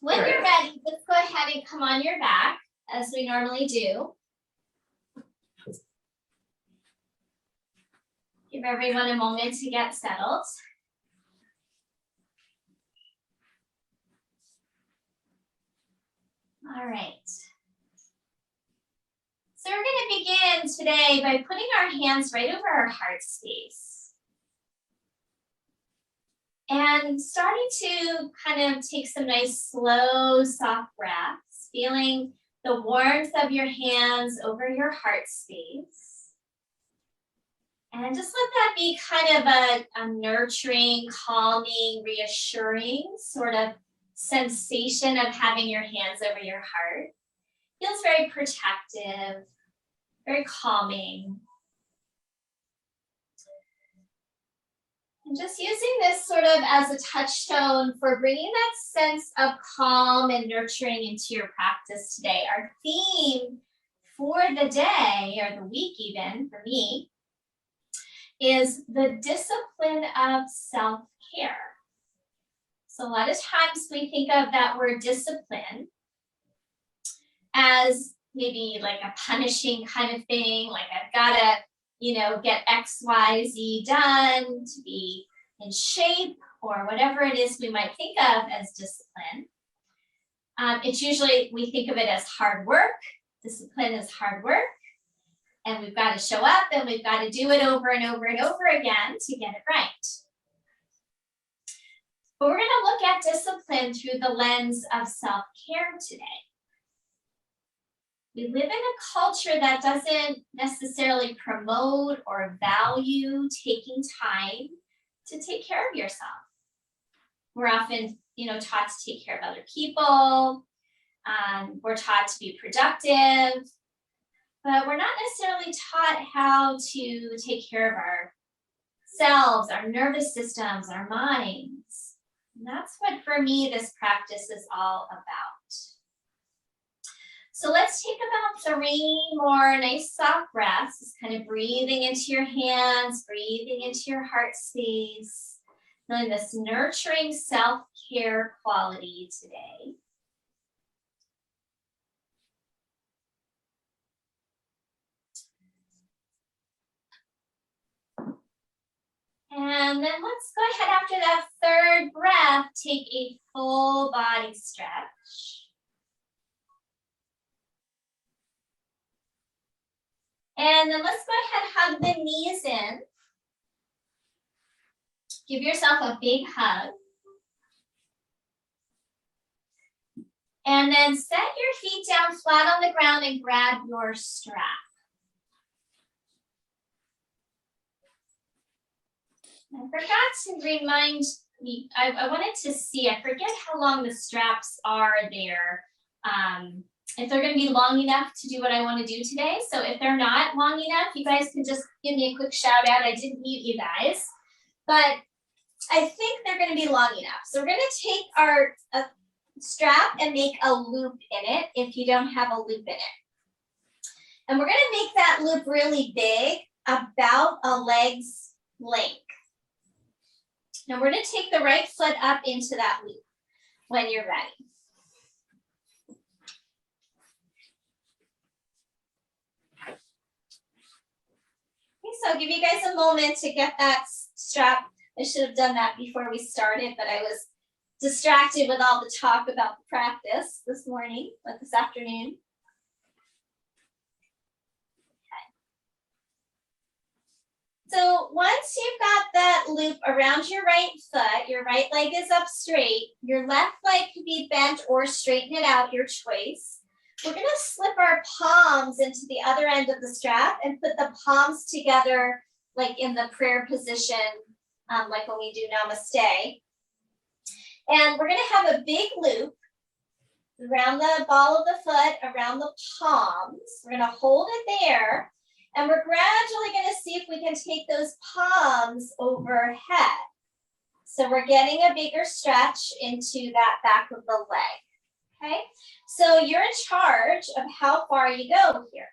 When you're ready, let's go ahead and come on your back as we normally do. Give everyone a moment to get settled. All right. So we're going to begin today by putting our hands right over our heart space. And starting to kind of take some nice, slow, soft breaths, feeling the warmth of your hands over your heart space. And just let that be kind of a nurturing, calming, reassuring sort of sensation of having your hands over your heart. Feels very protective, very calming. And just using this sort of as a touchstone for bringing that sense of calm and nurturing into your practice today. Our theme for the day, or the week even, for me, is the discipline of self-care. So a lot of times we think of that word discipline as maybe like a punishing kind of thing, like I've got to, get X, Y, Z done to be in shape, or whatever it is we might think of as discipline. It's usually, we think of it as hard work. Discipline is hard work. And we've got to show up and we've got to do it over and over and over again to get it right. But we're going to look at discipline through the lens of self-care today. We live in a culture that doesn't necessarily promote or value taking time to take care of yourself. We're often, taught to take care of other people. We're taught to be productive, but we're not necessarily taught how to take care of ourselves, our nervous systems, our minds. And that's what, for me, this practice is all about. So let's take about 3 more nice soft breaths, just kind of breathing into your hands, breathing into your heart space, feeling this nurturing self-care quality today. And then let's go ahead after that 3rd breath, take a full body stretch. And then let's go ahead, hug the knees in. Give yourself a big hug. And then set your feet down flat on the ground and grab your strap. I forgot to remind me, I wanted to see, I forget how long the straps are there. If they're going to be long enough to do what I want to do today. So if they're not long enough, you guys can just give me a quick shout out. I didn't mute you guys, but I think they're going to be long enough. So we're going to take our strap and make a loop in it if you don't have a loop in it. And we're going to make that loop really big, about a leg's length. Now we're going to take the right foot up into that loop when you're ready. So I'll give you guys a moment to get that strap. I should have done that before we started, but I was distracted with all the talk about the practice this morning, or this afternoon. Okay. So once you've got that loop around your right foot, your right leg is up straight, your left leg can be bent or straighten it out, your choice. We're going to slip our palms into the other end of the strap and put the palms together like in the prayer position, like when we do namaste. And we're going to have a big loop around the ball of the foot, around the palms. We're going to hold it there, and we're gradually going to see if we can take those palms overhead. So we're getting a bigger stretch into that back of the leg. Okay, so you're in charge of how far you go here.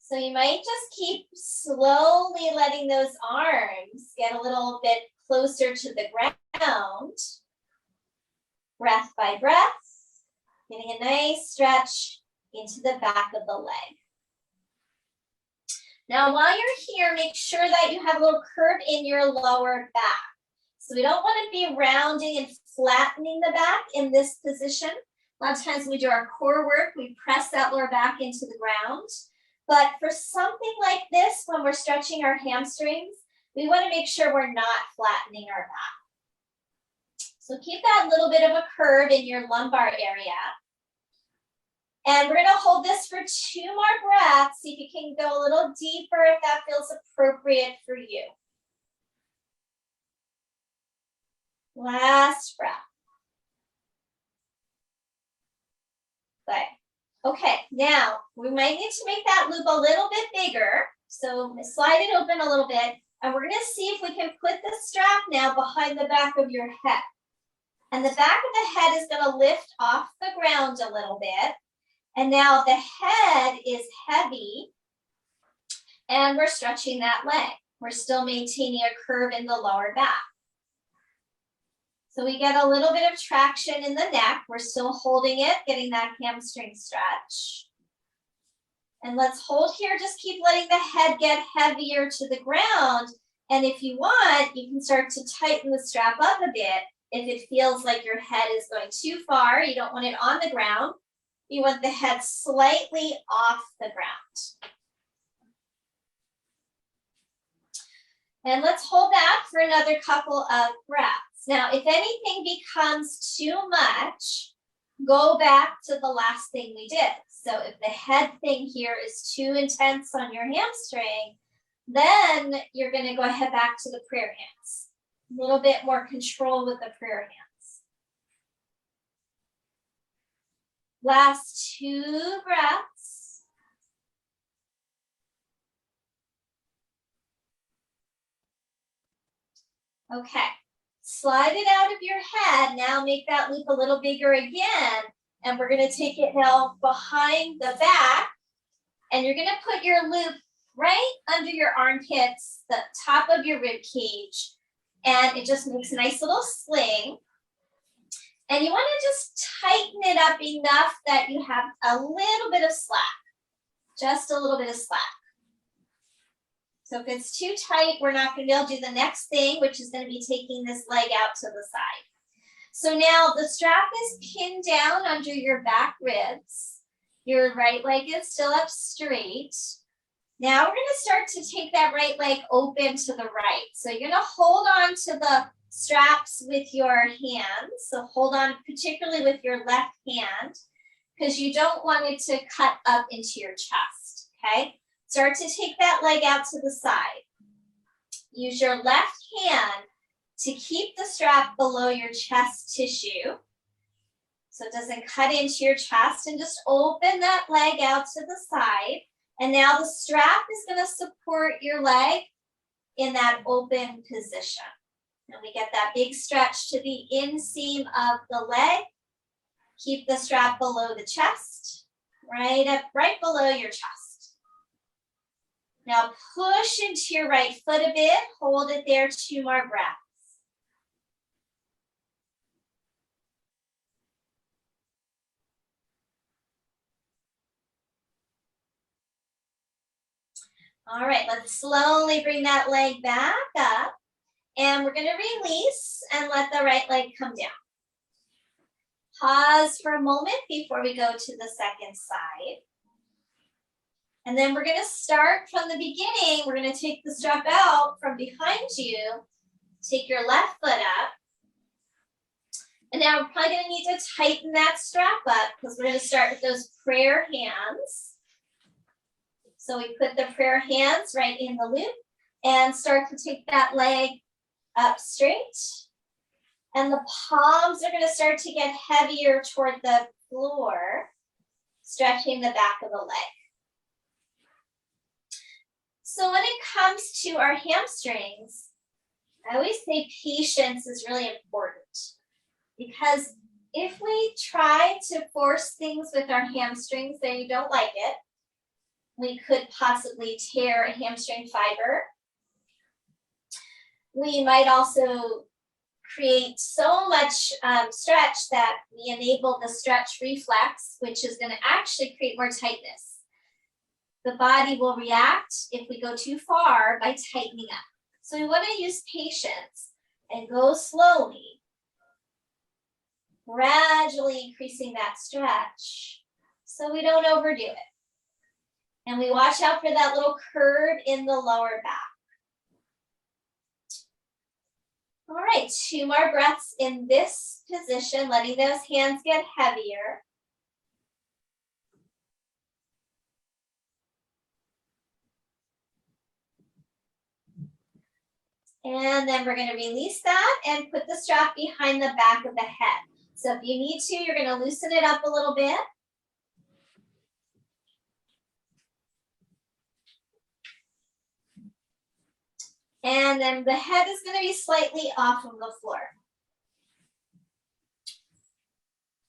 So you might just keep slowly letting those arms get a little bit closer to the ground. breath by breath, getting a nice stretch into the back of the leg. Now, while you're here, make sure that you have a little curve in your lower back. So we don't want to be rounding and flattening the back in this position. A lot of times when we do our core work, we press that lower back into the ground. But for something like this, when we're stretching our hamstrings, we want to make sure we're not flattening our back. So keep that little bit of a curve in your lumbar area. And we're going to hold this for 2 more breaths. See if you can go a little deeper if that feels appropriate for you. Last breath. Good. Okay, now we might need to make that loop a little bit bigger. So slide it open a little bit. And we're going to see if we can put the strap now behind the back of your head. And the back of the head is going to lift off the ground a little bit. And now the head is heavy, and we're stretching that leg. We're still maintaining a curve in the lower back. So we get a little bit of traction in the neck. We're still holding it, getting that hamstring stretch. And let's hold here. Just keep letting the head get heavier to the ground. And if you want, you can start to tighten the strap up a bit. If it feels like your head is going too far, you don't want it on the ground. You want the head slightly off the ground. And let's hold that for another couple of breaths. Now, if anything becomes too much, go back to the last thing we did. So if the head thing here is too intense on your hamstring, then you're going to go ahead back to the prayer hands. A little bit more control with the prayer hands. Last 2 breaths. Okay, slide it out of your head. Now make that loop a little bigger again. And we're going to take it now behind the back. And you're going to put your loop right under your armpits, the top of your rib cage. And it just makes a nice little sling. And you want to just tighten it up enough that you have a little bit of slack, just a little bit of slack. So if it's too tight, we're not going to be able to do the next thing, which is going to be taking this leg out to the side. So now the strap is pinned down under your back ribs. Your right leg is still up straight. Now we're going to start to take that right leg open to the right. So you're going to hold on to the straps with your hands. So hold on particularly with your left hand because you don't want it to cut up into your chest, okay? Start to take that leg out to the side. Use your left hand to keep the strap below your chest tissue so it doesn't cut into your chest, and just open that leg out to the side. And now the strap is going to support your leg in that open position. And we get that big stretch to the inseam of the leg. Keep the strap below the chest, right below your chest. Now push into your right foot a bit. Hold it there, 2 more breaths. All right, let's slowly bring that leg back up. And we're going to release and let the right leg come down. Pause for a moment before we go to the second side. And then we're going to start from the beginning. We're going to take the strap out from behind you. Take your left foot up. And now we're probably going to need to tighten that strap up because we're going to start with those prayer hands. So we put the prayer hands right in the loop and start to take that leg up straight. And the palms are going to start to get heavier toward the floor, stretching the back of the leg. So when it comes to our hamstrings, I always say patience is really important because if we try to force things with our hamstrings that you don't like it, we could possibly tear a hamstring fiber. We might also create so much stretch that we enable the stretch reflex, which is going to actually create more tightness. The body will react if we go too far by tightening up. So we want to use patience and go slowly, gradually increasing that stretch so we don't overdo it. And we watch out for that little curve in the lower back. All right, 2 more breaths in this position, letting those hands get heavier. And then we're going to release that and put the strap behind the back of the head. So if you need to, you're going to loosen it up a little bit. And then the head is going to be slightly off of the floor.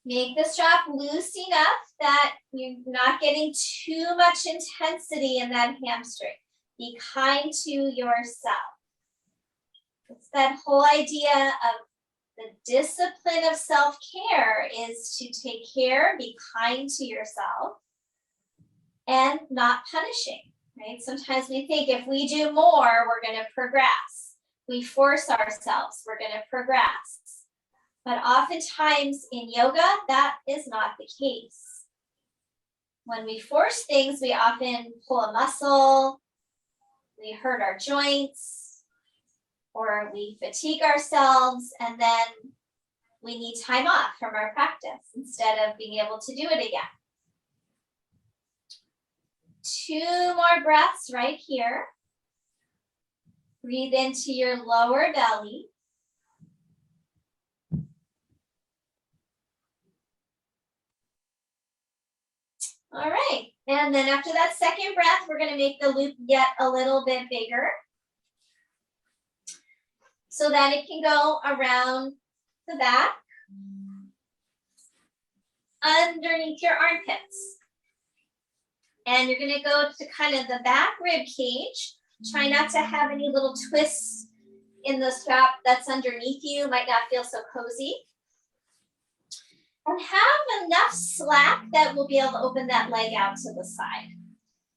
Make the strap loose enough that you're not getting too much intensity in that hamstring. Be kind to yourself. It's that whole idea of the discipline of self-care is to take care, be kind to yourself, and not punishing, right? Sometimes we think if we do more, we're going to progress. We force ourselves, we're going to progress. But oftentimes in yoga, that is not the case. When we force things, we often pull a muscle, we hurt our joints, or we fatigue ourselves, and then we need time off from our practice instead of being able to do it again. 2 more breaths right here. Breathe into your lower belly. All right, and then after that second breath, we're going to make the loop yet a little bit bigger so that it can go around the back, underneath your armpits. And you're going to go to kind of the back rib cage. Try not to have any little twists in the strap that's underneath you. Might not feel so cozy. And have enough slack that we'll be able to open that leg out to the side.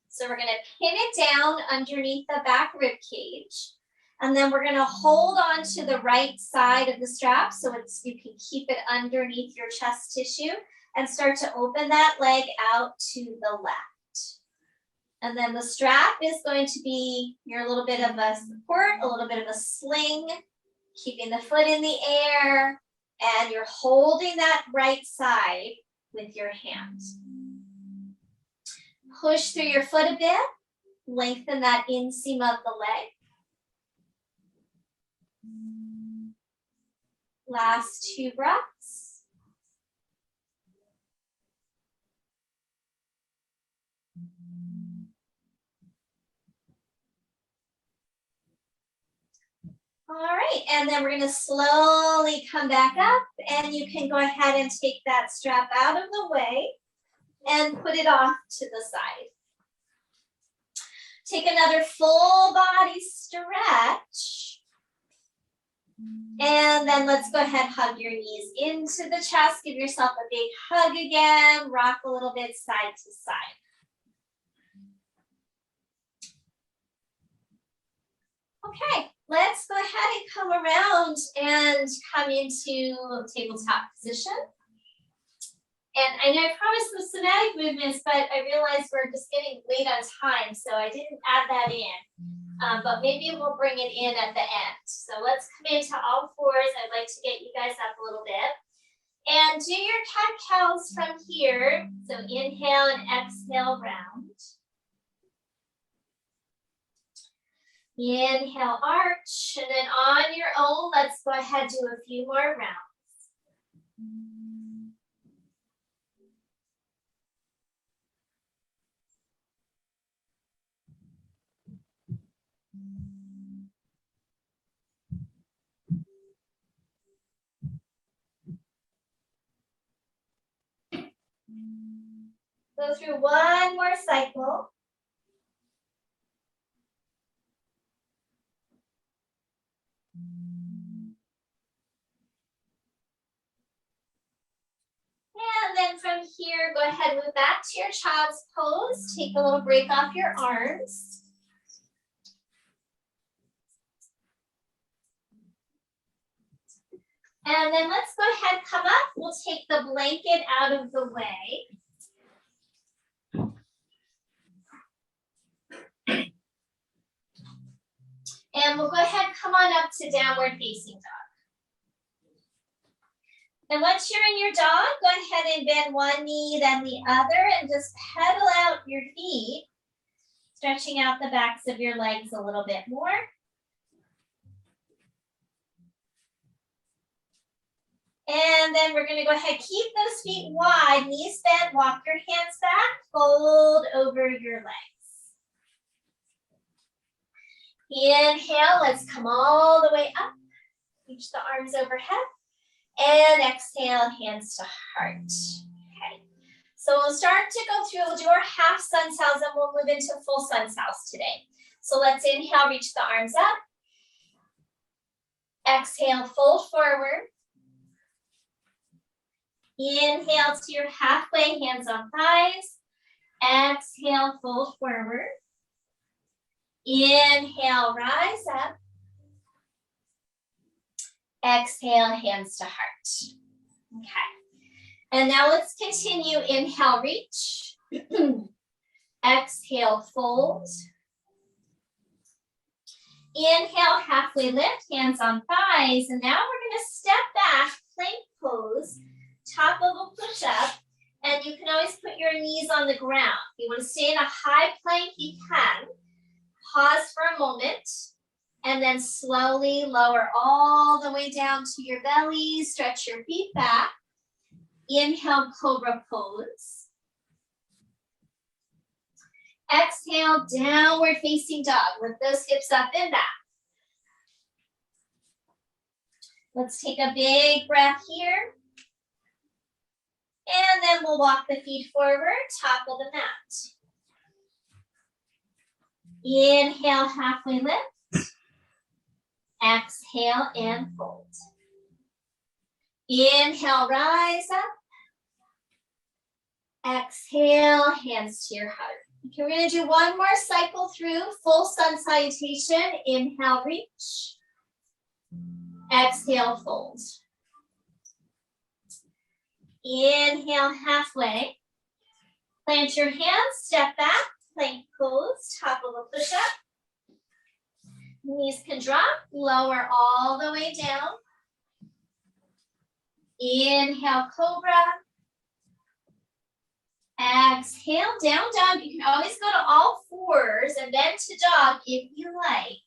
So we're going to pin it down underneath the back rib cage. And then we're going to hold on to the right side of the strap so you can keep it underneath your chest tissue and start to open that leg out to the left. And then the strap is going to be your little bit of a support, a little bit of a sling, keeping the foot in the air, and you're holding that right side with your hand. Push through your foot a bit, lengthen that inseam of the leg. Last 2 breaths. All right, and then we're going to slowly come back up, and you can go ahead and take that strap out of the way and put it off to the side. Take another full body stretch. And then let's go ahead, hug your knees into the chest. Give yourself a big hug again. Rock a little bit side to side. Okay, let's go ahead and come around and come into tabletop position. And I know I promised some somatic movements, but I realized we're just getting late on time, so I didn't add that in. But maybe we'll bring it in at the end. So let's come into all fours. I'd like to get you guys up a little bit. And do your cat-cows from here. So inhale and exhale round. Inhale, arch. And then on your own, let's go ahead and do a few more rounds. Go through one more cycle. here, go ahead and move back to your child's pose. Take a little break off your arms. And then let's go ahead, come up. We'll take the blanket out of the way. And we'll go ahead, come on up to downward facing dog. And once you're in your dog, go ahead and bend one knee, then the other, and just pedal out your feet, stretching out the backs of your legs a little bit more. And then we're going to go ahead, keep those feet wide, knees bent, walk your hands back, fold over your legs. Inhale, let's come all the way up, reach the arms overhead, and exhale, hands to heart. Okay, so we'll start to go through, we'll do our half sun sals and we'll move into full sun sals today. So let's inhale, reach the arms up. Exhale, fold forward. Inhale to your halfway, hands on thighs. Exhale, fold forward. Inhale, rise up. Exhale, hands to heart. Okay. And now let's continue. Inhale, reach. Exhale, fold. Inhale, halfway lift, hands on thighs. And now we're going to step back, plank pose. Top of a push-up, and you can always put your knees on the ground. If you want to stay in a high plank, you can. Pause for a moment, and then slowly lower all the way down to your belly. Stretch your feet back. Inhale, cobra pose. Exhale, downward facing dog. Lift those hips up and back. Let's take a big breath here. And then we'll walk the feet forward, top of the mat. Inhale, halfway lift. Exhale and fold. Inhale, rise up. Exhale, hands to your heart. Okay, we're going to do one more cycle through full sun salutation. Inhale, reach. Exhale, fold. Inhale, halfway. Plant your hands, step back, plank pose, top of a push-up. Knees can drop, lower all the way down. Inhale, cobra. Exhale, down dog. You can always go to all fours and then to dog if you like.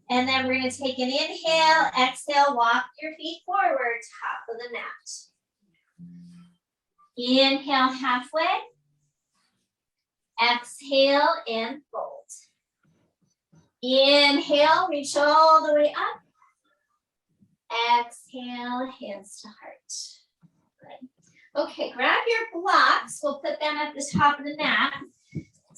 And then we're going to take an inhale, exhale, walk your feet forward, top of the mat. Inhale, halfway. Exhale and fold. Inhale, reach all the way up. Exhale, hands to heart. Good. Okay, grab your blocks. We'll put them at the top of the mat.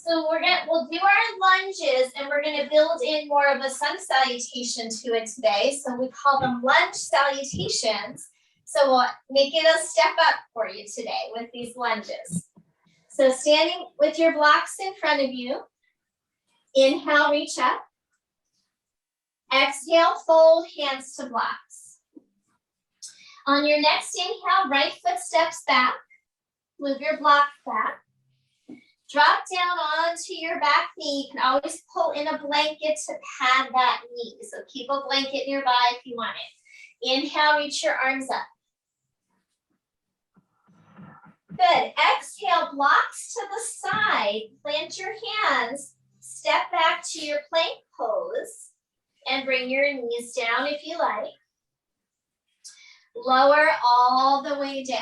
So we'll do our lunges and we're going to build in more of a sun salutation to it today. So we call them lunge salutations. So we'll make it a step up for you today with these lunges. So standing with your blocks in front of you. Inhale, reach up. Exhale, fold, hands to blocks. On your next inhale, right foot steps back. Move your blocks back. Drop down onto your back knee. You can always pull in a blanket to pad that knee. So keep a blanket nearby if you want it. Inhale, reach your arms up. Good. Exhale, blocks to the side. Plant your hands. Step back to your plank pose. And bring your knees down if you like. Lower all the way down.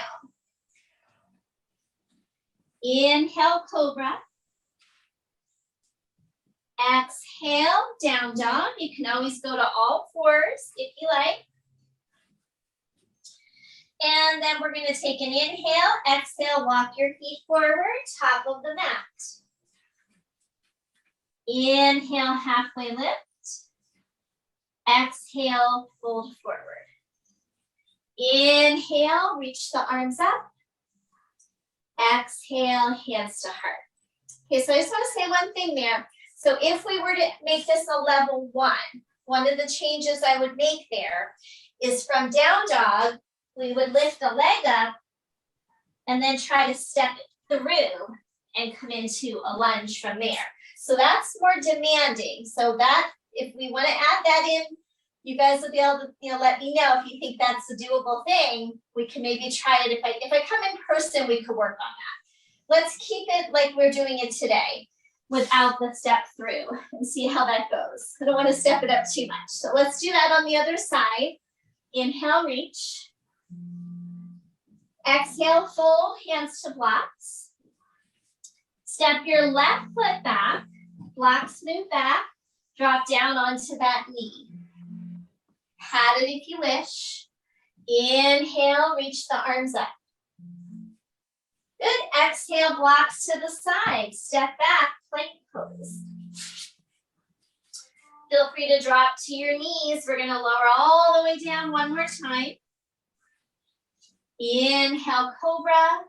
Inhale, cobra. Exhale, down dog. You can always go to all fours if you like. And then we're going to take an inhale, exhale, walk your feet forward, top of the mat. Inhale, halfway lift. Exhale, fold forward. Inhale, reach the arms up. Exhale, hands to heart. Okay, so I just want to say one thing there. So if we were to make this a level 1, one of the changes I would make there is from down dog, we would lift the leg up and then try to step it through and come into a lunge from there. So that's more demanding. So that, if we want to add that in, you guys will be able to, let me know if you think that's a doable thing. We can maybe try it. If I come in person, we could work on that. Let's keep it like we're doing it today without the step through and see how that goes. I don't want to step it up too much. So let's do that on the other side. Inhale, reach. Exhale, fold, hands to blocks. Step your left foot back, blocks move back, drop down onto that knee. Pat it if you wish. Inhale, reach the arms up. Good, exhale, blocks to the side. Step back, plank pose. Feel free to drop to your knees. We're gonna lower all the way down one more time. Inhale, cobra.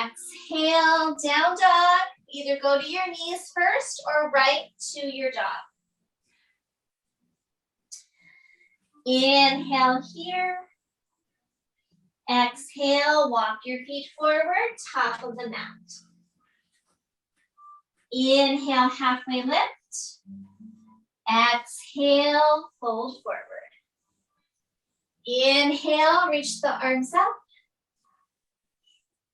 Exhale, down dog. Either go to your knees first or right to your dog. Inhale here. Exhale, walk your feet forward, top of the mat. Inhale, halfway lift. Exhale, fold forward. Inhale, reach the arms up.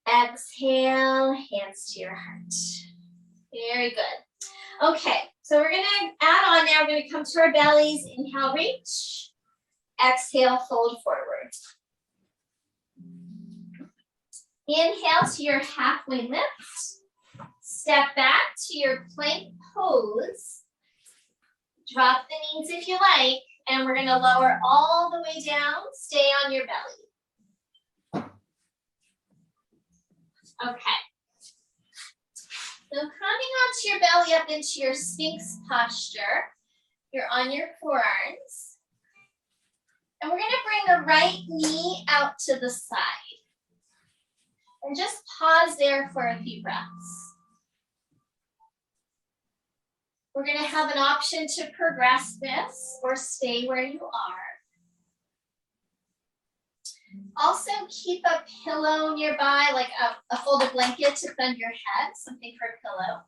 Exhale, hands to your heart. Very good. Okay, so we're gonna add on now. We're gonna come to our bellies. Inhale, reach. Exhale, fold forward. Inhale to your halfway lift. Step back to your plank pose. Drop the knees if you like, and we're gonna lower all the way down. Stay on your belly. Okay. So coming onto your belly up into your Sphinx posture. You're on your forearms. And we're gonna bring the right knee out to the side. And just pause there for a few breaths. We're gonna have an option to progress this or stay where you are. Also keep a pillow nearby, like a folded blanket to put under your head, something for a pillow.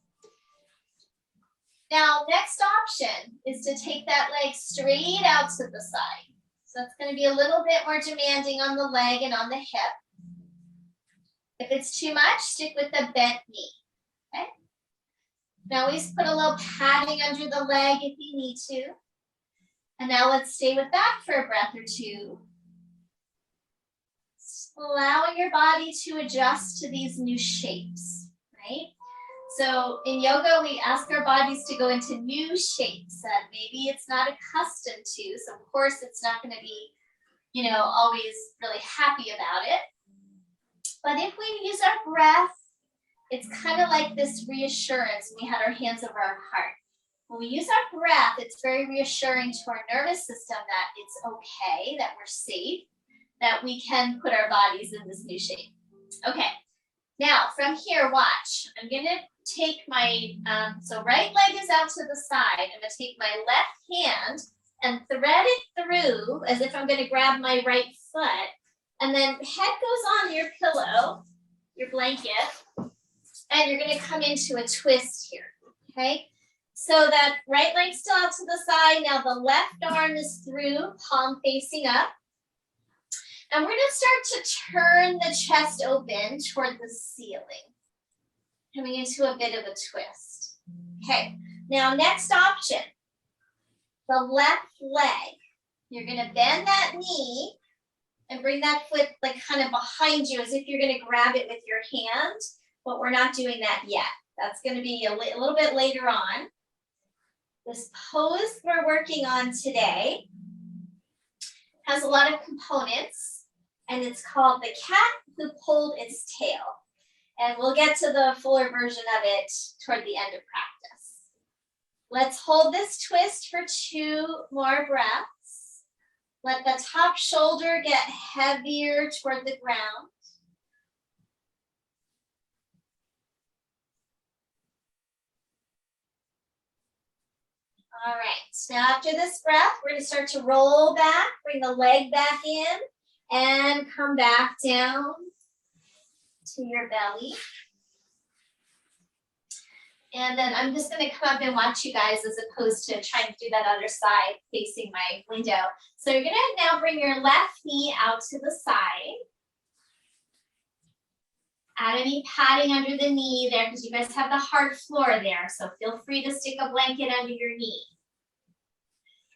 Now, next option is to take that leg straight out to the side. So it's gonna be a little bit more demanding on the leg and on the hip. If it's too much, stick with the bent knee, okay? Now always put a little padding under the leg if you need to. And now let's stay with that for a breath or two. Allowing your body to adjust to these new shapes, right? So in yoga, we ask our bodies to go into new shapes that maybe it's not accustomed to. So of course it's not gonna be, always really happy about it. But if we use our breath, it's kind of like this reassurance when we had our hands over our heart. When we use our breath, it's very reassuring to our nervous system that it's okay, that we're safe, that we can put our bodies in this new shape. Okay, now from here, watch. I'm gonna take my, so right leg is out to the side. I'm gonna take my left hand and thread it through as if I'm gonna grab my right foot. And then head goes on your pillow, your blanket, and you're gonna come into a twist here, okay? So that right leg's still out to the side. Now the left arm is through, palm facing up. And we're gonna start to turn the chest open toward the ceiling, coming into a bit of a twist. Okay, now next option, the left leg. You're gonna bend that knee and bring that foot like kind of behind you as if you're gonna grab it with your hand, but we're not doing that yet. That's gonna be a little bit later on. This pose we're working on today has a lot of components, and it's called the cat who pulled its tail. And we'll get to the fuller version of it toward the end of practice. Let's hold this twist for 2 more breaths. Let the top shoulder get heavier toward the ground. All right, now after this breath, we're gonna start to roll back, bring the leg back in, and come back down to your belly. And then I'm just gonna come up and watch you guys as opposed to trying to do that other side facing my window. So you're gonna now bring your left knee out to the side. Add any padding under the knee there because you guys have the hard floor there. So feel free to stick a blanket under your knee.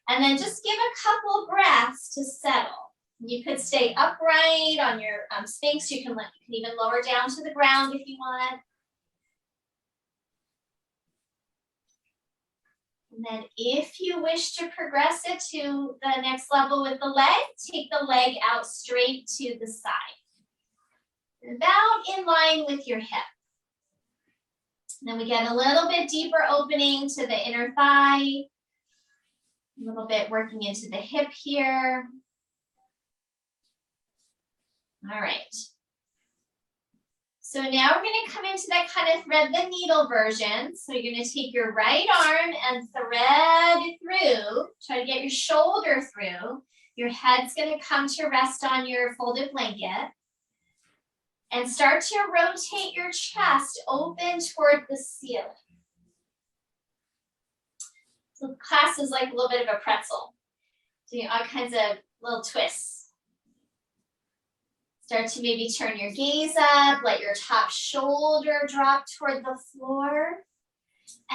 And then just give a couple breaths to settle. You could stay upright on your Sphinx. You can even lower down to the ground if you want. And then if you wish to progress it to the next level with the leg, take the leg out straight to the side. About in line with your hip. And then we get a little bit deeper opening to the inner thigh. A little bit working into the hip here. All right. So now we're going to come into that kind of thread the needle version. So you're going to take your right arm and thread through. Try to get your shoulder through. Your head's going to come to rest on your folded blanket. And start to rotate your chest open toward the ceiling. So the class is like a little bit of a pretzel. Doing all kinds of little twists. Start to maybe turn your gaze up, let your top shoulder drop toward the floor.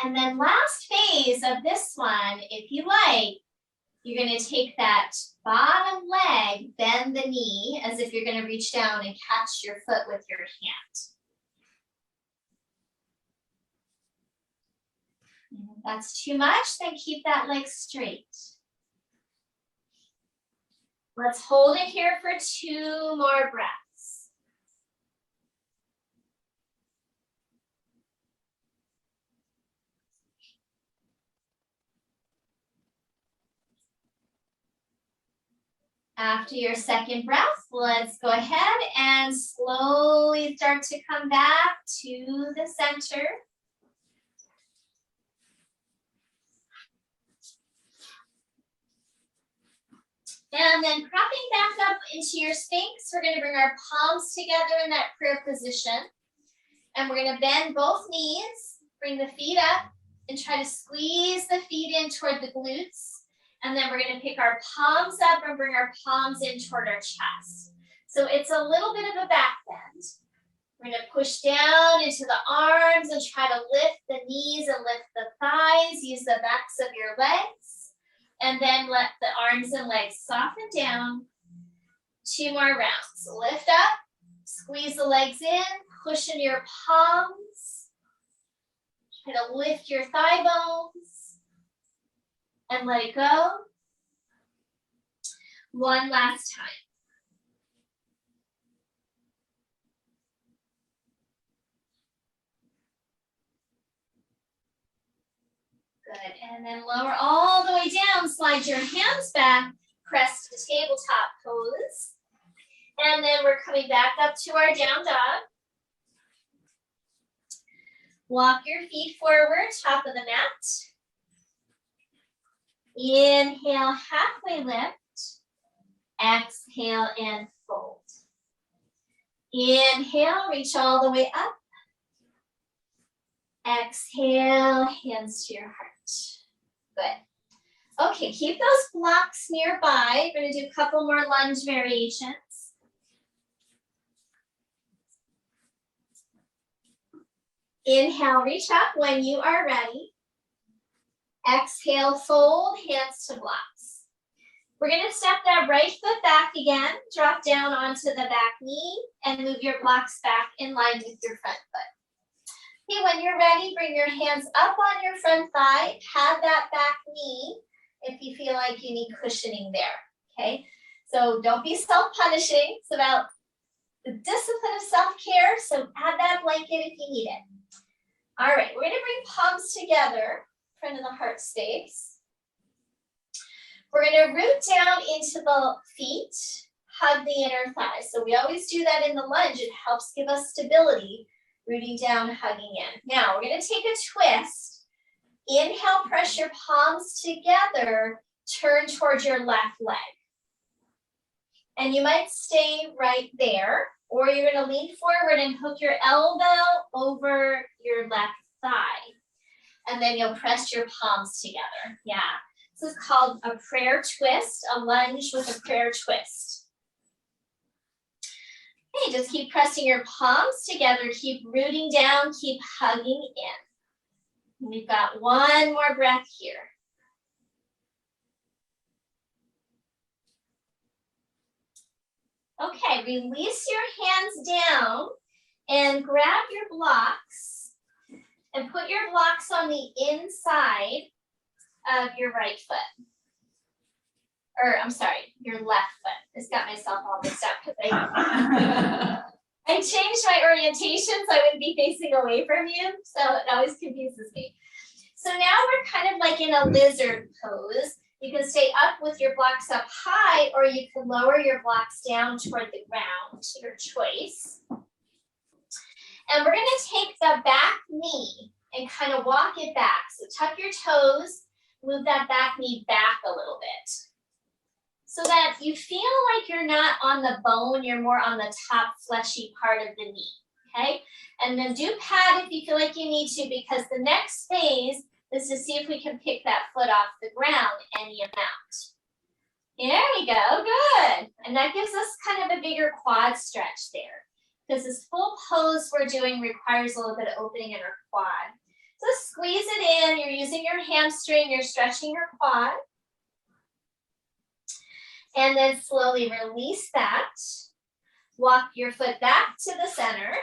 And then last phase of this one, if you like, you're going to take that bottom leg, bend the knee as if you're going to reach down and catch your foot with your hand. And if that's too much, then keep that leg straight. Let's hold it here for 2 more breaths. After your second breath, let's go ahead and slowly start to come back to the center. And then propping back up into your Sphinx, we're going to bring our palms together in that prayer position. And we're going to bend both knees, bring the feet up, and try to squeeze the feet in toward the glutes. And then we're going to pick our palms up and bring our palms in toward our chest. So it's a little bit of a back bend. We're going to push down into the arms and try to lift the knees and lift the thighs. Use the backs of your legs. And then let the arms and legs soften down. 2 more rounds. Lift up, squeeze the legs in, push in your palms. Try to lift your thigh bones and let it go. One last time. Good, and then lower all the way down, slide your hands back, press to tabletop pose. And then we're coming back up to our down dog. Walk your feet forward, top of the mat. Inhale, halfway lift. Exhale and fold. Inhale, reach all the way up. Exhale, hands to your heart. Good. Okay, keep those blocks nearby. We're going to do a couple more lunge variations. Inhale, reach up when you are ready. Exhale, fold, hands to blocks. We're going to step that right foot back again, drop down onto the back knee, and move your blocks back in line with your front foot. Okay, when you're ready, bring your hands up on your front thigh, pad that back knee if you feel like you need cushioning there, okay? So don't be self-punishing. It's about the discipline of self-care, so add that blanket if you need it. All right, we're gonna bring palms together in front of the heart space. We're gonna root down into the feet, hug the inner thighs. So we always do that in the lunge. It helps give us stability. Rooting down, hugging in. Now we're going to take a twist. Inhale, press your palms together, turn towards your left leg. And you might stay right there, or you're gonna lean forward and hook your elbow over your left thigh. And then you'll press your palms together. Yeah, this is called a prayer twist, a lunge with a prayer twist. Okay, just keep pressing your palms together, keep rooting down, keep hugging in. We've got one more breath here. Okay, release your hands down and grab your blocks and put your blocks on the inside of your right foot. Or, I'm sorry, your left foot. I just got myself all mixed up because I changed my orientation so I wouldn't be facing away from you. So it always confuses me. So now we're kind of like in a lizard pose. You can stay up with your blocks up high, or you can lower your blocks down toward the ground, your choice. And we're gonna take the back knee and kind of walk it back. So tuck your toes, move that back knee back a little bit, so that you feel like you're not on the bone, you're more on the top fleshy part of the knee, okay? And then do pad if you feel like you need to, because the next phase is to see if we can pick that foot off the ground any amount. There we go, good. And that gives us kind of a bigger quad stretch there, because this full pose we're doing requires a little bit of opening in our quad. So squeeze it in, you're using your hamstring, you're stretching your quad. And then slowly release that. Walk your foot back to the center.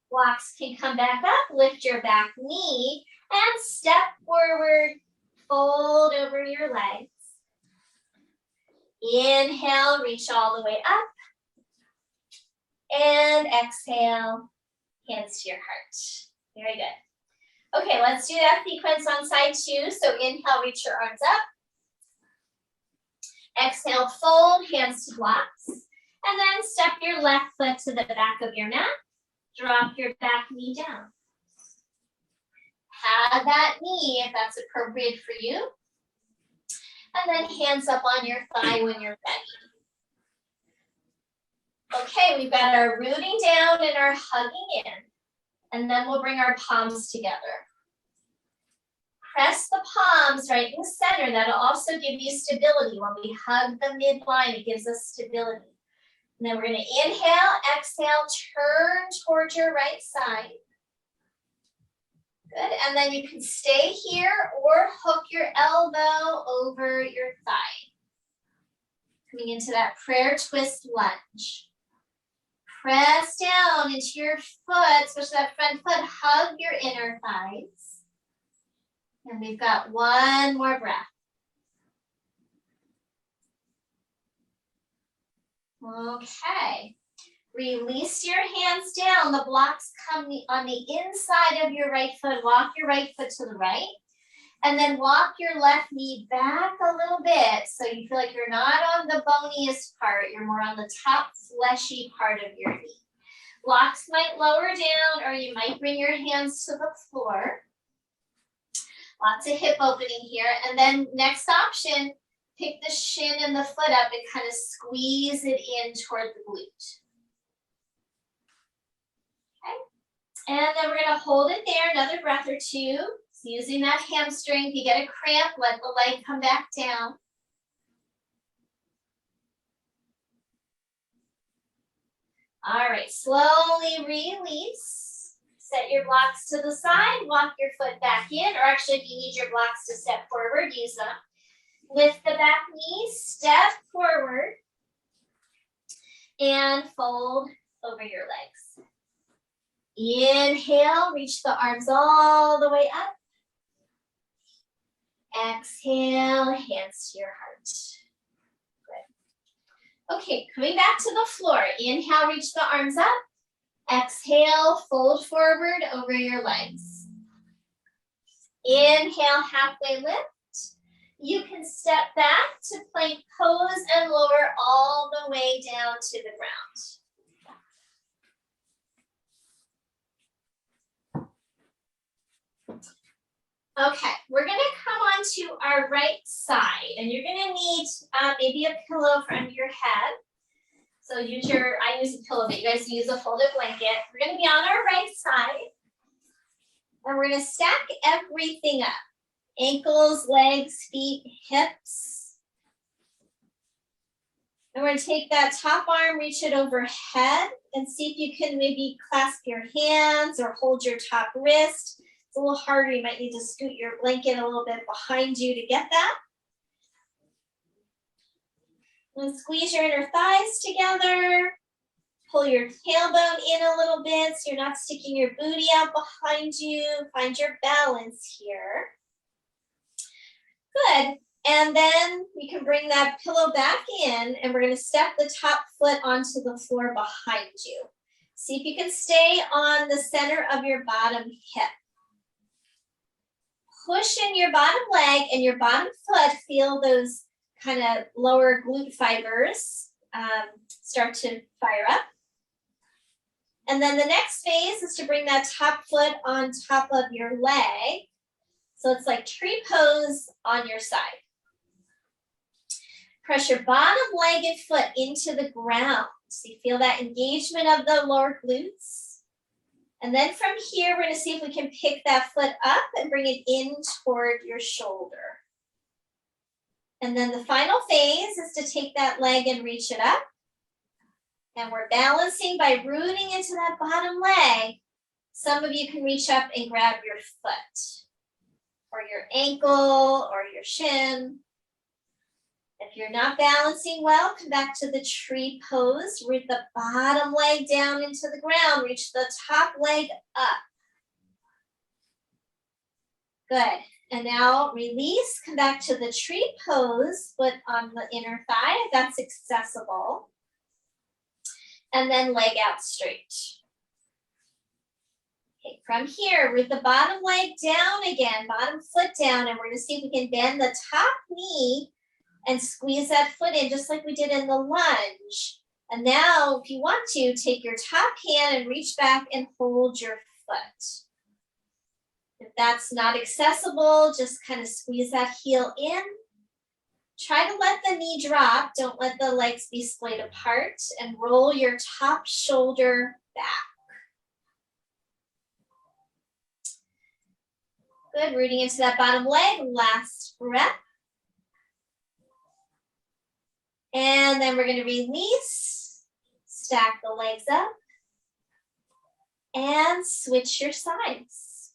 Blocks can come back up, lift your back knee, and step forward, fold over your legs. Inhale, reach all the way up. And exhale, hands to your heart. Very good. Okay, let's do that sequence on side two. So inhale, reach your arms up. Exhale, fold, hands to blocks. And then step your left foot to the back of your mat. Drop your back knee down. Pad that knee if that's appropriate for you. And then hands up on your thigh when you're ready. Okay, we've got our rooting down and our hugging in. And then we'll bring our palms together. Press the palms right in the center. That'll also give you stability. When we hug the midline, it gives us stability. And then we're going to inhale, exhale, turn towards your right side. Good. And then you can stay here or hook your elbow over your thigh. Coming into that prayer twist lunge. Press down into your foot, especially that front foot. Hug your inner thighs. And we've got one more breath. Okay. Release your hands down. The blocks come on the inside of your right foot. Walk your right foot to the right. And then walk your left knee back a little bit so you feel like you're not on the boniest part. You're more on the top fleshy part of your knee. Blocks might lower down, or you might bring your hands to the floor. Lots of hip opening here. And then next option, pick the shin and the foot up and kind of squeeze it in toward the glute. Okay. And then we're going to hold it there another breath or two. So using that hamstring, if you get a cramp, let the leg come back down. All right, slowly release. Set your blocks to the side, walk your foot back in, or actually if you need your blocks to step forward, use them. Lift the back knee, step forward, and fold over your legs. Inhale, reach the arms all the way up. Exhale, hands to your heart. Good. Okay, coming back to the floor. Inhale, reach the arms up. Exhale, fold forward over your legs. Inhale, halfway lift. You can step back to plank pose and lower all the way down to the ground. Okay, we're gonna come on to our right side, and you're gonna need maybe a pillow from your head. So I use a pillow, but you guys use a folded blanket. We're gonna be on our right side, and we're gonna stack everything up. Ankles, legs, feet, hips. And we're gonna take that top arm, reach it overhead, and see if you can maybe clasp your hands or hold your top wrist. It's a little harder, you might need to scoot your blanket a little bit behind you to get that. And squeeze your inner thighs together. Pull your tailbone in a little bit so you're not sticking your booty out behind you. Find your balance here. Good. And then you can bring that pillow back in, and we're going to step the top foot onto the floor behind you. See if you can stay on the center of your bottom hip. Push in your bottom leg and your bottom foot. Feel those kind of lower glute fibers start to fire up. And then the next phase is to bring that top foot on top of your leg. So it's like tree pose on your side. Press your bottom leg and foot into the ground. So you feel that engagement of the lower glutes. And then from here, we're gonna see if we can pick that foot up and bring it in toward your shoulder. And then the final phase is to take that leg and reach it up. And we're balancing by rooting into that bottom leg. Some of you can reach up and grab your foot or your ankle or your shin. If you're not balancing well, come back to the tree pose. Root the bottom leg down into the ground. Reach the top leg up. Good. And now release. Come back to the tree pose. Foot on the inner thigh if that's accessible. And then leg out straight. Okay, from here, root the bottom leg down again. Bottom foot down. And we're going to see if we can bend the top knee and squeeze that foot in just like we did in the lunge. And now, if you want to, take your top hand and reach back and hold your foot. If that's not accessible, just kind of squeeze that heel in. Try to let the knee drop. Don't let the legs be splayed apart. And roll your top shoulder back. Good, rooting into that bottom leg. Last breath. And then we're going to release, stack the legs up, and switch your sides.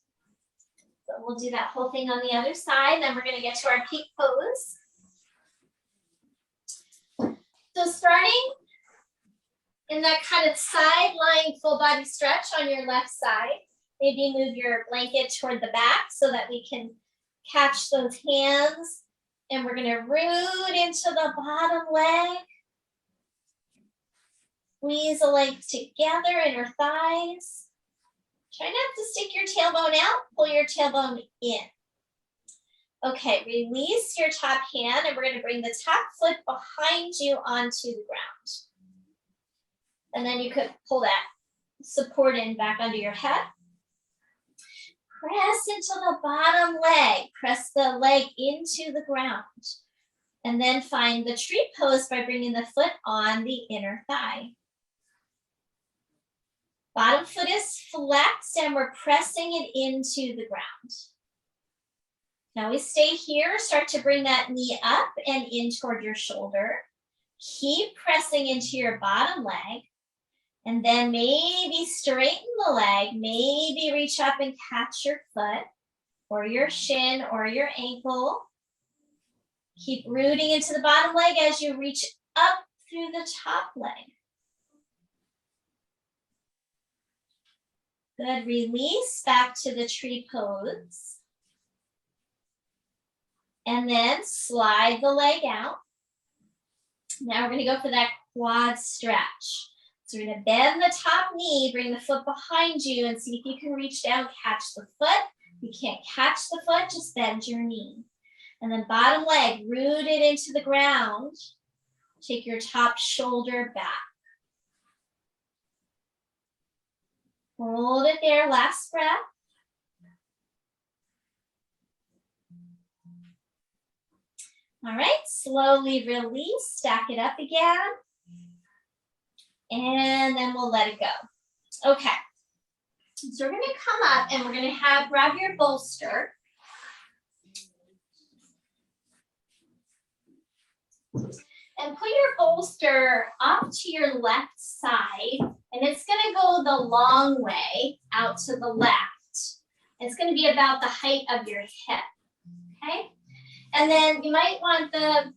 So we'll do that whole thing on the other side, then we're going to get to our peak pose. So starting in that kind of side lying full body stretch on your left side, maybe move your blanket toward the back so that we can catch those hands. And we're going to root into the bottom leg. Squeeze the legs together, inner thighs. Try not to stick your tailbone out. Pull your tailbone in. Okay, release your top hand, and we're going to bring the top foot behind you onto the ground. And then you could pull that support in back under your head. Press into the bottom leg. Press the leg into the ground. And then find the tree pose by bringing the foot on the inner thigh. Bottom foot is flexed and we're pressing it into the ground. Now we stay here. Start to bring that knee up and in toward your shoulder. Keep pressing into your bottom leg. And then maybe straighten the leg, maybe reach up and catch your foot or your shin or your ankle. Keep rooting into the bottom leg as you reach up through the top leg. Good, release back to the tree pose. And then slide the leg out. Now we're going to go for that quad stretch. So we're going to bend the top knee, bring the foot behind you, and see if you can reach down, catch the foot. If you can't catch the foot, just bend your knee. And then bottom leg, rooted into the ground. Take your top shoulder back. Hold it there, last breath. All right, slowly release, stack it up again. And then we'll let it go. Okay, so we're gonna come up and we're gonna grab your bolster. And put your bolster off to your left side, and it's gonna go the long way out to the left. It's gonna be about the height of your hip, okay? And then you might want the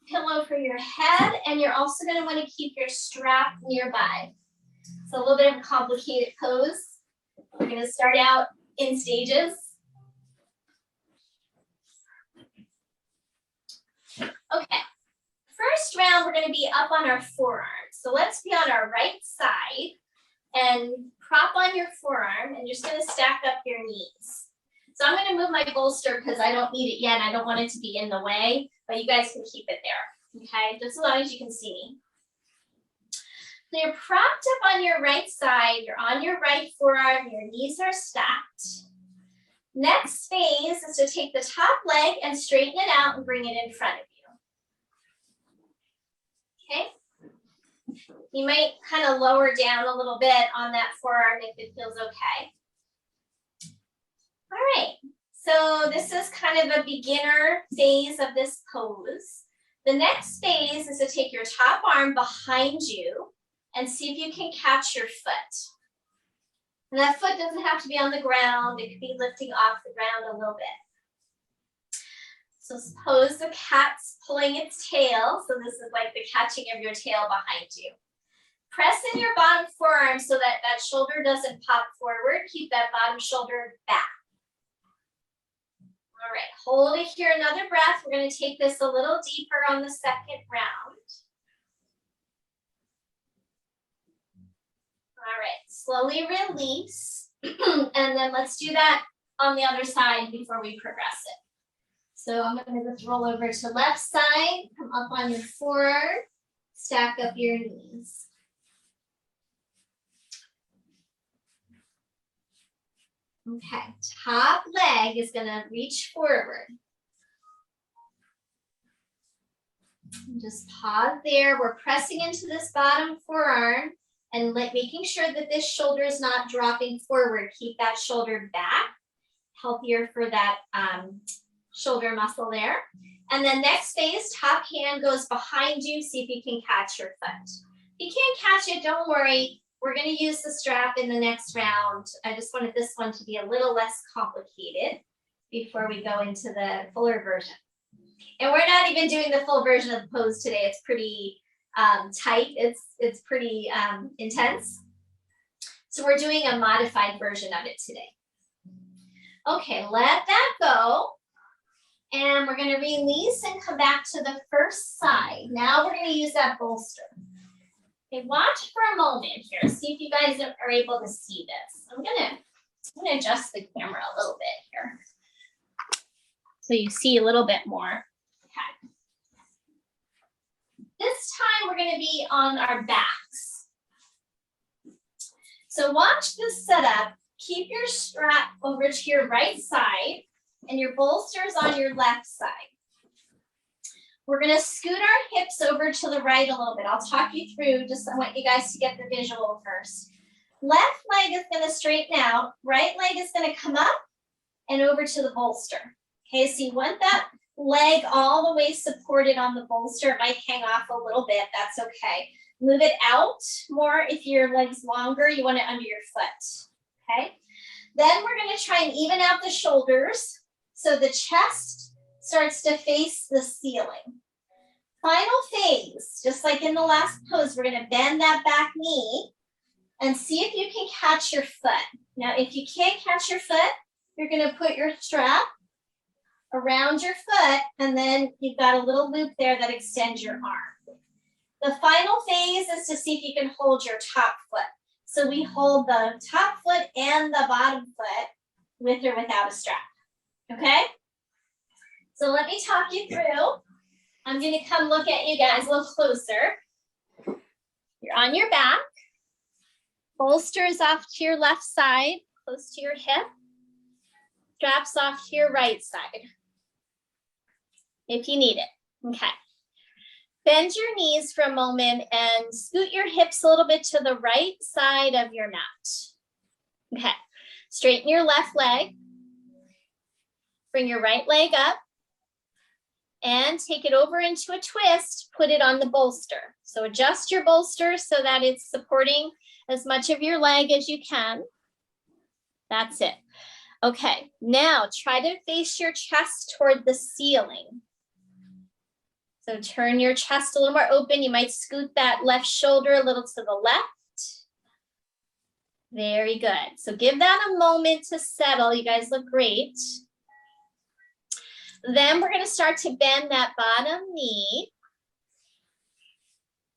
pillow for your head, and you're also gonna wanna keep your strap nearby. So a little bit of a complicated pose. We're gonna start out in stages. Okay. First round, we're going to be up on our forearms. So let's be on our right side and prop on your forearm, and you're just going to stack up your knees. So I'm going to move my bolster because I don't need it yet and I don't want it to be in the way, but you guys can keep it there, okay? Just as long as you can see me. So you're propped up on your right side, you're on your right forearm, your knees are stacked. Next phase is to take the top leg and straighten it out and bring it in front of you. Okay, you might kind of lower down a little bit on that forearm if it feels okay. All right, so this is kind of a beginner phase of this pose. The next phase is to take your top arm behind you and see if you can catch your foot. And that foot doesn't have to be on the ground, it could be lifting off the ground a little bit. So suppose the cat's pulling its tail. So this is like the catching of your tail behind you. Press in your bottom forearm so that that shoulder doesn't pop forward. Keep that bottom shoulder back. All right, hold it here, another breath. We're going to take this a little deeper on the second round. All right, slowly release. And then let's do that on the other side before we progress it. So I'm going to just roll over to left side, come up on your forearm, stack up your knees. Okay, top leg is going to reach forward. Just pause there. We're pressing into this bottom forearm and making sure that this shoulder is not dropping forward. Keep that shoulder back, healthier for that shoulder muscle there. And then next phase, top hand goes behind you. See if you can catch your foot. If you can't catch it, don't worry. We're going to use the strap in the next round. I just wanted this one to be a little less complicated before we go into the fuller version. And we're not even doing the full version of the pose today. It's pretty tight. It's pretty intense. So we're doing a modified version of it today. Okay, let that go. And we're going to release and come back to the first side. Now we're going to use that bolster. Okay, watch for a moment here. See if you guys are able to see this. I'm gonna adjust the camera a little bit here, so you see a little bit more. Okay. This time we're going to be on our backs. So watch this setup. Keep your strap over to your right side and your bolsters on your left side. We're going to scoot our hips over to the right a little bit. I'll talk you through, just I want you guys to get the visual first. Left leg is going to straighten out. Right leg is going to come up and over to the bolster. Okay, so you want that leg all the way supported on the bolster. It might hang off a little bit. That's okay. Move it out more if your leg's longer. You want it under your foot. Okay. Then we're going to try and even out the shoulders so the chest starts to face the ceiling. Final phase, just like in the last pose, we're going to bend that back knee and see if you can catch your foot. Now, if you can't catch your foot, you're going to put your strap around your foot, and then you've got a little loop there that extends your arm. The final phase is to see if you can hold your top foot. So we hold the top foot and the bottom foot with or without a strap, okay? So let me talk you through. I'm going to come look at you guys a little closer. You're on your back. Bolster is off to your left side, close to your hip. Straps off to your right side, if you need it. Okay. Bend your knees for a moment and scoot your hips a little bit to the right side of your mat. Okay. Straighten your left leg. Bring your right leg up and take it over into a twist. Put it on the bolster. So adjust your bolster so that it's supporting as much of your leg as you can. That's it. Okay, now try to face your chest toward the ceiling. So turn your chest a little more open. You might scoot that left shoulder a little to the left. Very good. So give that a moment to settle. You guys look great. Then we're going to start to bend that bottom knee.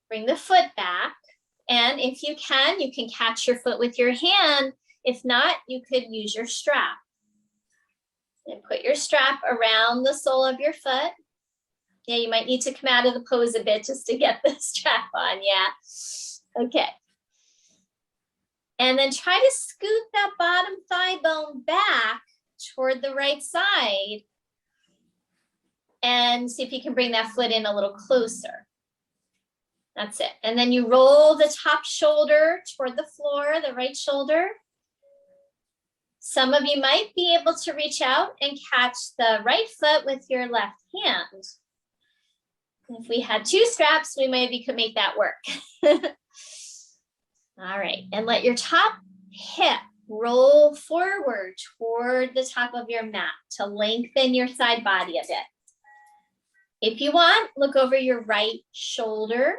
Bring the foot back. And if you can catch your foot with your hand. If not, you could use your strap. And put your strap around the sole of your foot. Yeah, you might need to come out of the pose a bit just to get the strap on, yeah. Okay. And then try to scoot that bottom thigh bone back toward the right side. And see if you can bring that foot in a little closer. That's it. And then you roll the top shoulder toward the floor, the right shoulder. Some of you might be able to reach out and catch the right foot with your left hand. If we had two straps, we maybe could make that work. All right, and let your top hip roll forward toward the top of your mat to lengthen your side body a bit. If you want, look over your right shoulder.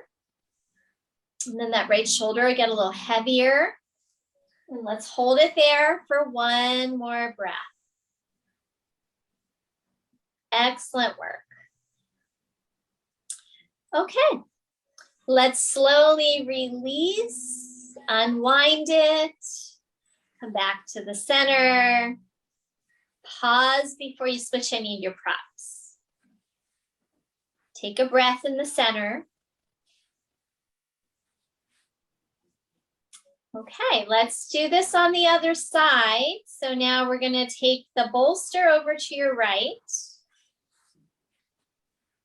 And then that right shoulder will get a little heavier. And let's hold it there for one more breath. Excellent work. Okay, let's slowly release, unwind it, come back to the center. Pause before you switch any of your props. Take a breath in the center. Okay, let's do this on the other side. So now we're going to take the bolster over to your right.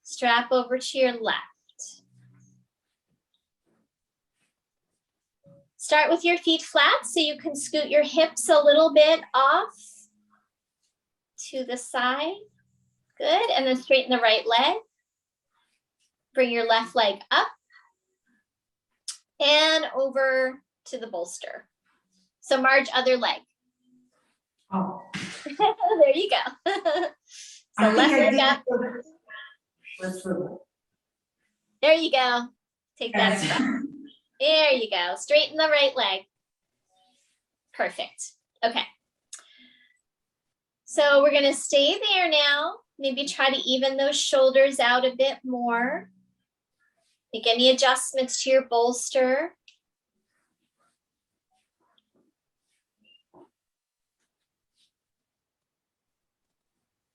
Strap over to your left. Start with your feet flat so you can scoot your hips a little bit off to the side. Good, and then straighten the right leg. Bring your left leg up and over to the bolster. So Marge, other leg. Oh. There you go. So left leg up. There you go. Take that across. There you go. Straighten the right leg. Perfect. Okay. So we're going to stay there now. Maybe try to even those shoulders out a bit more. Make any adjustments to your bolster.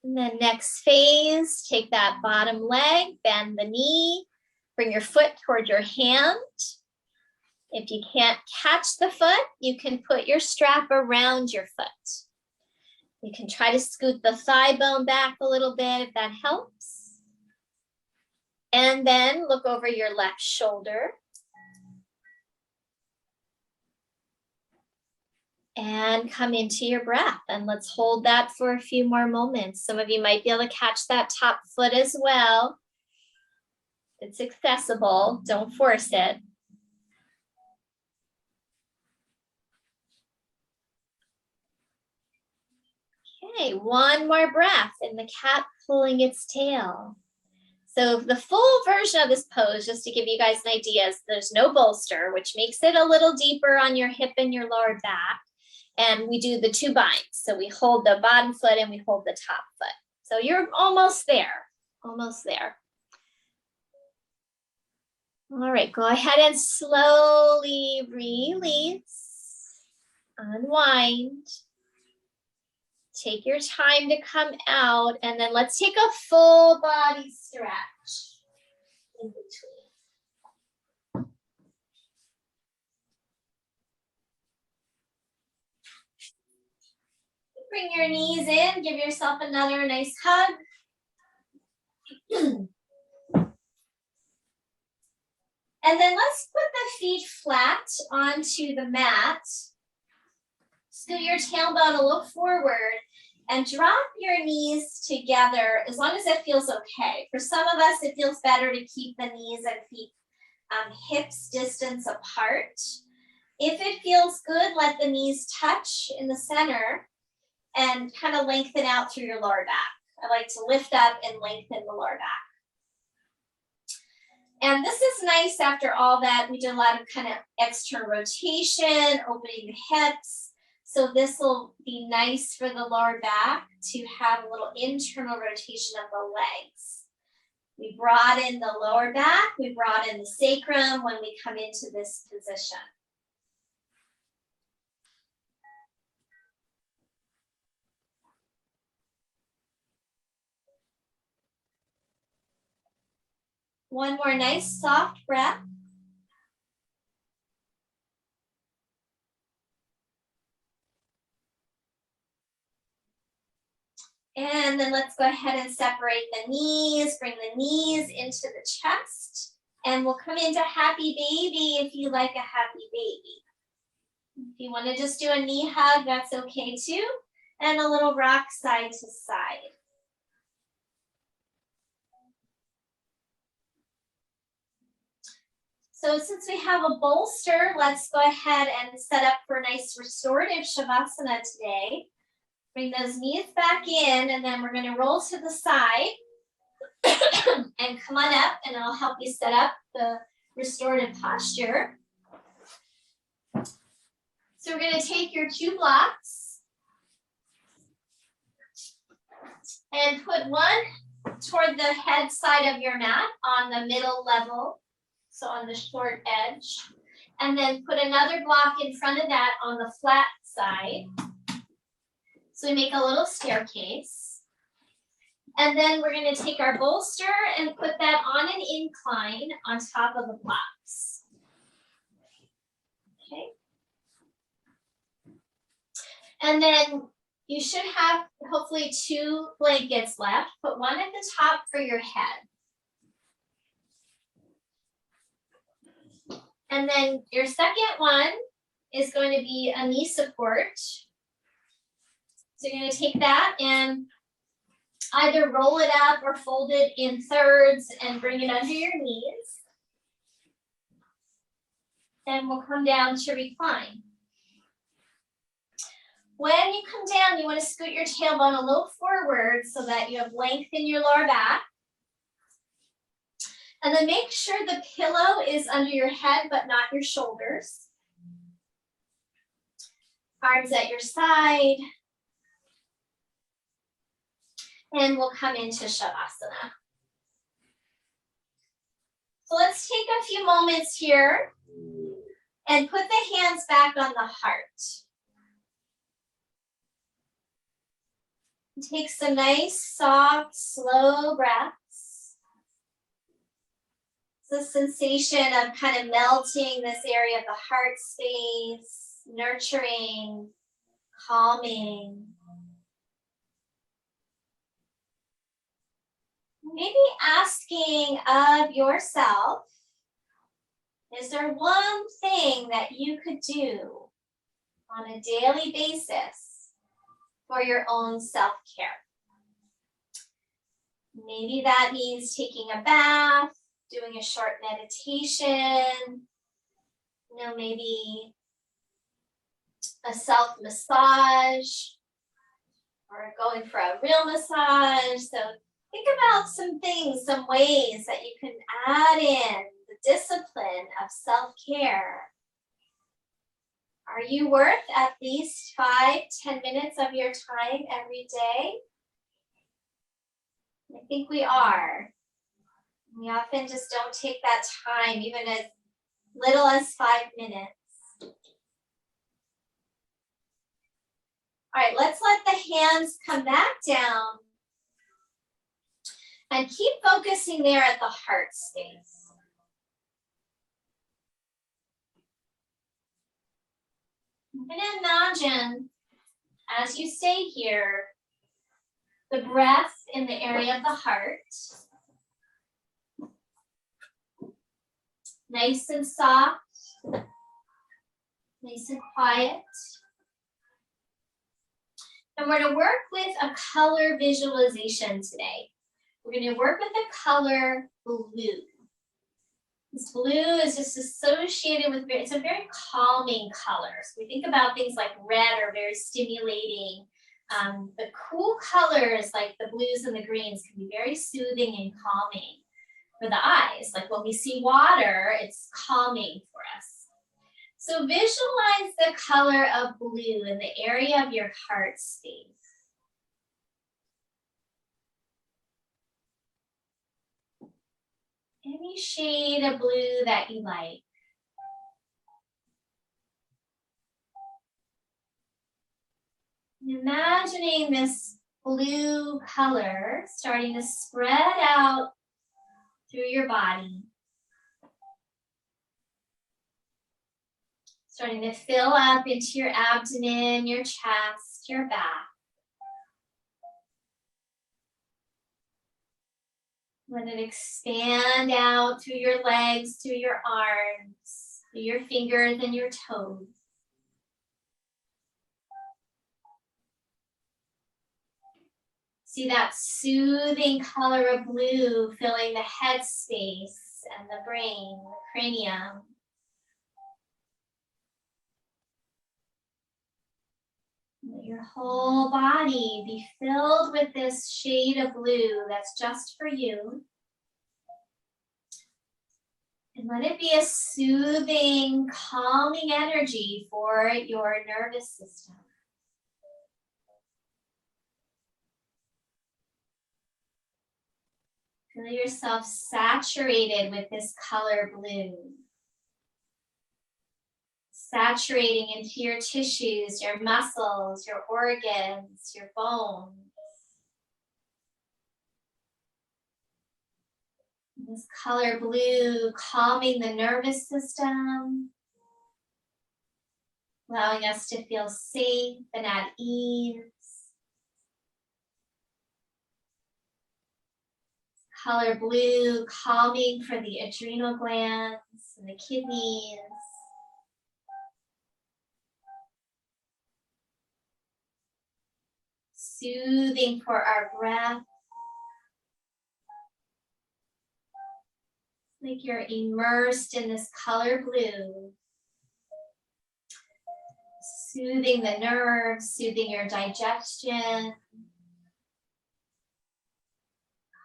And then next phase, take that bottom leg, bend the knee, bring your foot toward your hand. If you can't catch the foot, you can put your strap around your foot. You can try to scoot the thigh bone back a little bit if that helps. And then look over your left shoulder. And come into your breath. And let's hold that for a few more moments. Some of you might be able to catch that top foot as well. It's accessible, don't force it. Okay, one more breath and the cat pulling its tail. So the full version of this pose, just to give you guys an idea, is there's no bolster, which makes it a little deeper on your hip and your lower back. And we do the two binds. So we hold the bottom foot and we hold the top foot. So you're almost there, almost there. All right, go ahead and slowly release, unwind. Take your time to come out, and then let's take a full body stretch in between. Bring your knees in, give yourself another nice hug. And then let's put the feet flat onto the mat. Scoot your tailbone a little forward and drop your knees together as long as it feels okay. For some of us, it feels better to keep the knees and feet hips distance apart. If it feels good, let the knees touch in the center and kind of lengthen out through your lower back. I like to lift up and lengthen the lower back. And this is nice after all that. We did a lot of kind of external rotation, opening the hips. So this will be nice for the lower back to have a little internal rotation of the legs. We broaden the lower back, we broaden the sacrum when we come into this position. One more nice soft breath. And then let's go ahead and separate the knees, bring the knees into the chest, and we'll come into happy baby if you like a happy baby. If you want to just do a knee hug, that's okay too. And a little rock side to side. So since we have a bolster, let's go ahead and set up for a nice restorative Shavasana today. Bring those knees back in, and then we're going to roll to the side and come on up, and I'll help you set up the restorative posture. So we're going to take your 2 blocks and put one toward the head side of your mat on the middle level, so on the short edge, and then put another block in front of that on the flat side. So we make a little staircase. And then we're going to take our bolster and put that on an incline on top of the blocks. Okay. And then you should have hopefully 2 blankets left. Put one at the top for your head. And then your second one is going to be a knee support. So you're going to take that and either roll it up or fold it in thirds and bring it under your knees. Then we'll come down to recline. When you come down, you want to scoot your tailbone a little forward so that you have length in your lower back. And then make sure the pillow is under your head but not your shoulders. Arms at your side. And we'll come into Shavasana. So let's take a few moments here and put the hands back on the heart. Take some nice, soft, slow breaths. It's a sensation of kind of melting this area of the heart space, nurturing, calming. Maybe asking of yourself, is there one thing that you could do on a daily basis for your own self-care? Maybe that means taking a bath, doing a short meditation, maybe a self-massage or going for a real massage. So think about some things, some ways that you can add in the discipline of self-care. Are you worth at least 5-10 minutes of your time every day? I think we are. We often just don't take that time, even as little as 5 minutes. All right, let's let the hands come back down. And keep focusing there at the heart space. I'm going to imagine, as you stay here, the breath in the area of the heart. Nice and soft, nice and quiet. And we're going to work with a color visualization today. We're going to work with the color blue. This blue is just associated with, it's a very calming color. So we think about things like red are very stimulating. The cool colors like the blues and the greens can be very soothing and calming for the eyes. Like when we see water, it's calming for us. So visualize the color of blue in the area of your heart space. Any shade of blue that you like. Imagining this blue color starting to spread out through your body. Starting to fill up into your abdomen, your chest, your back. Let it expand out through your legs, through your arms, through your fingers and your toes. See that soothing color of blue filling the head space and the brain, the cranium. Let your whole body be filled with this shade of blue that's just for you. And let it be a soothing, calming energy for your nervous system. Feel yourself saturated with this color blue. Saturating into your tissues, your muscles, your organs, your bones. This color blue calming the nervous system, allowing us to feel safe and at ease. Color blue calming for the adrenal glands and the kidneys. Soothing for our breath. Like you're immersed in this color blue. Soothing the nerves, soothing your digestion.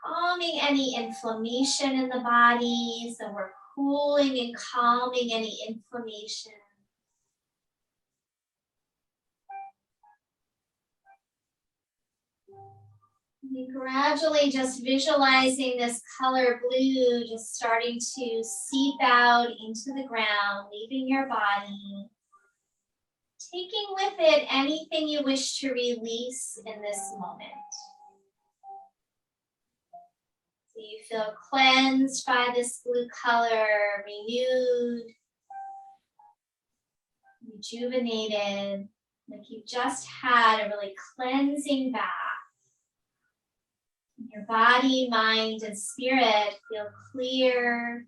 Calming any inflammation in the body. So we're cooling and calming any inflammation. And gradually just visualizing this color blue just starting to seep out into the ground, leaving your body. Taking with it anything you wish to release in this moment. So you feel cleansed by this blue color, renewed, rejuvenated, like you just had a really cleansing bath. Your body, mind, and spirit feel clear,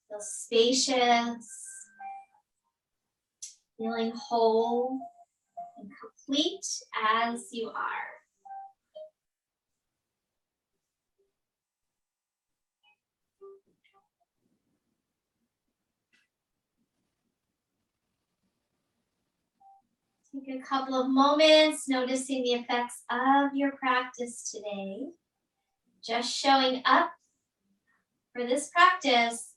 feel spacious, feeling whole and complete as you are. Take a couple of moments noticing the effects of your practice today. Just showing up for this practice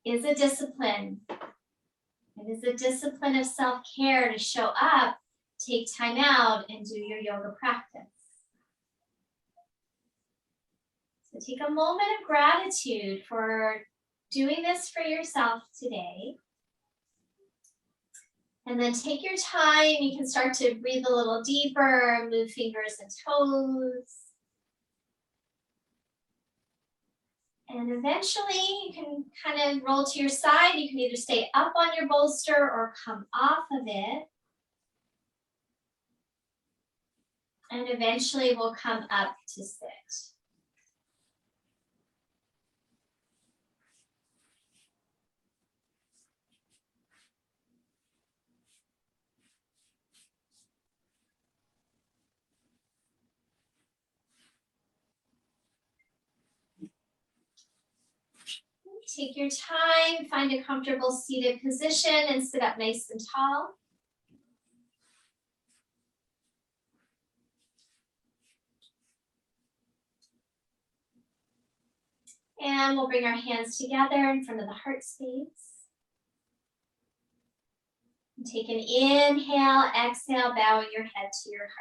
is a discipline. It is a discipline of self-care to show up, take time out, and do your yoga practice. So take a moment of gratitude for doing this for yourself today. And then take your time. You can start to breathe a little deeper, move fingers and toes. And eventually you can kind of roll to your side. You can either stay up on your bolster or come off of it. And eventually we'll come up to sit. Take your time, find a comfortable seated position and sit up nice and tall. And we'll bring our hands together in front of the heart space. And take an inhale, exhale, bowing your head to your heart.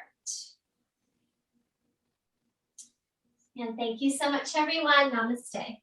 And thank you so much, everyone. Namaste.